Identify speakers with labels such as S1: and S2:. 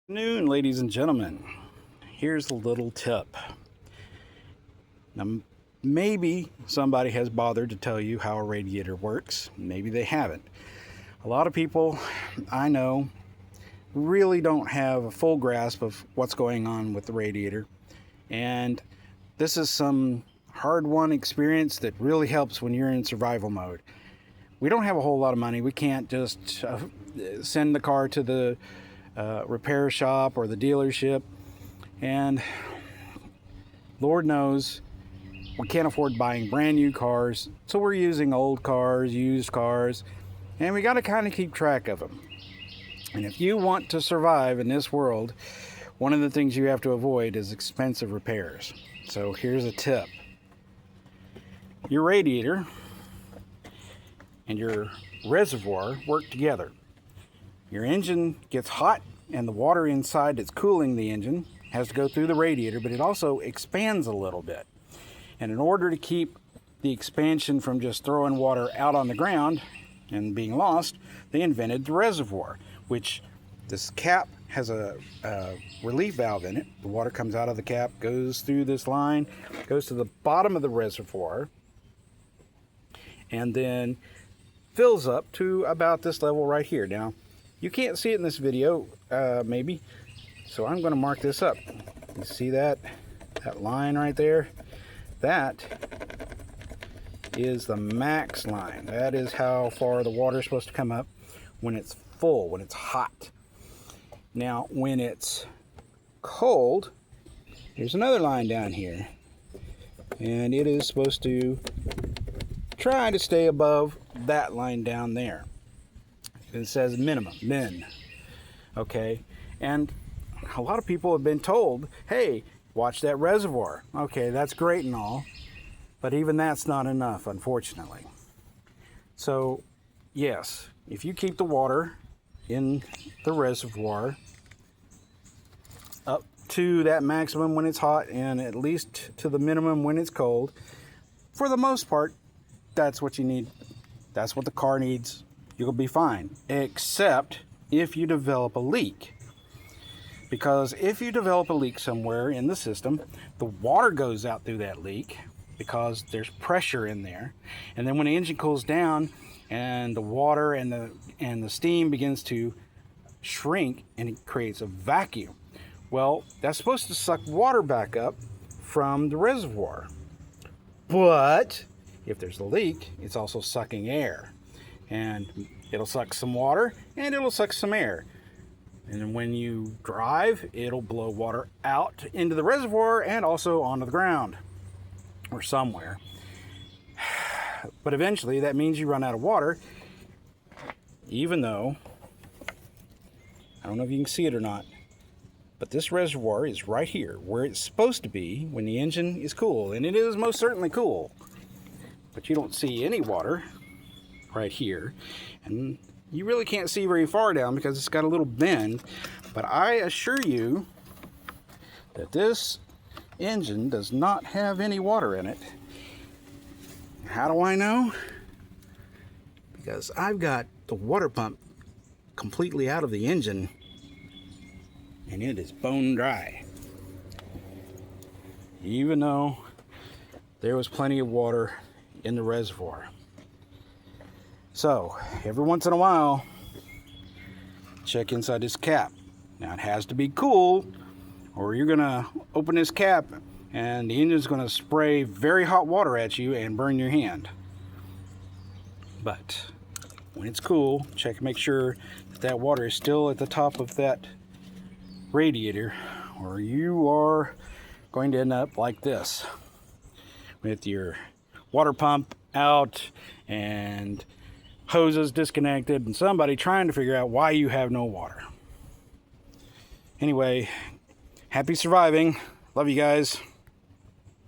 S1: Good afternoon, ladies and gentlemen. Here's a little tip. Now, maybe somebody has bothered to tell you how a radiator works. Maybe they haven't. A lot of people I know really don't have a full grasp of what's going on with the radiator. And this is some hard-won experience that really helps when you're in survival mode. We don't have a whole lot of money. We can't just send the car to the repair shop or the dealership, and Lord knows we can't afford buying brand new cars, so we're using old cars, used cars, and we got to kind of keep track of them. And if you want to survive in this world, one of the things you have to avoid is expensive repairs. So here's a tip. Your radiator and your reservoir work together. Your engine gets hot, and the water inside that's cooling the engine has to go through the radiator, but it also expands a little bit. And in order to keep the expansion from just throwing water out on the ground and being lost, they invented the reservoir, which this cap has a relief valve in it. The water comes out of the cap, goes through this line, goes to the bottom of the reservoir, and then fills up to about this level right here. Now, you can't see it in this video, maybe, so I'm going to mark this up. You see that line right there? That is the max line. That is how far the water is supposed to come up when it's full, when it's hot. Now, when it's cold, there's another line down here, and it is supposed to try to stay above that line down there. It says minimum, min. Okay, and a lot of people have been told, hey, watch that reservoir. Okay, that's great and all, but even that's not enough, unfortunately. So, yes, if you keep the water in the reservoir up to that maximum when it's hot and at least to the minimum when it's cold, for the most part, that's what you need. That's what the car needs. You'll be fine, except if you develop a leak. Because if you develop a leak somewhere in the system, the water goes out through that leak because there's pressure in there. And then when the engine cools down and the water and the steam begins to shrink and it creates a vacuum. Well, that's supposed to suck water back up from the reservoir. But if there's a leak, it's also sucking air. And it'll suck some water and it'll suck some air. And when you drive, it'll blow water out into the reservoir and also onto the ground or somewhere. But eventually that means you run out of water, even though, I don't know if you can see it or not, but this reservoir is right here where it's supposed to be when the engine is cool. And it is most certainly cool. But you don't see any water right here, and you really can't see very far down because it's got a little bend. But I assure you that this engine does not have any water in it. How do I know? Because I've got the water pump completely out of the engine and it is bone dry, even though there was plenty of water in the reservoir. So, every once in a while, check inside this cap. Now, it has to be cool, or you're going to open this cap and the engine's going to spray very hot water at you and burn your hand. But when it's cool, check and make sure that water is still at the top of that radiator, or you are going to end up like this, with your water pump out and hoses disconnected and somebody trying to figure out why you have no water. Anyway, happy surviving. Love you guys.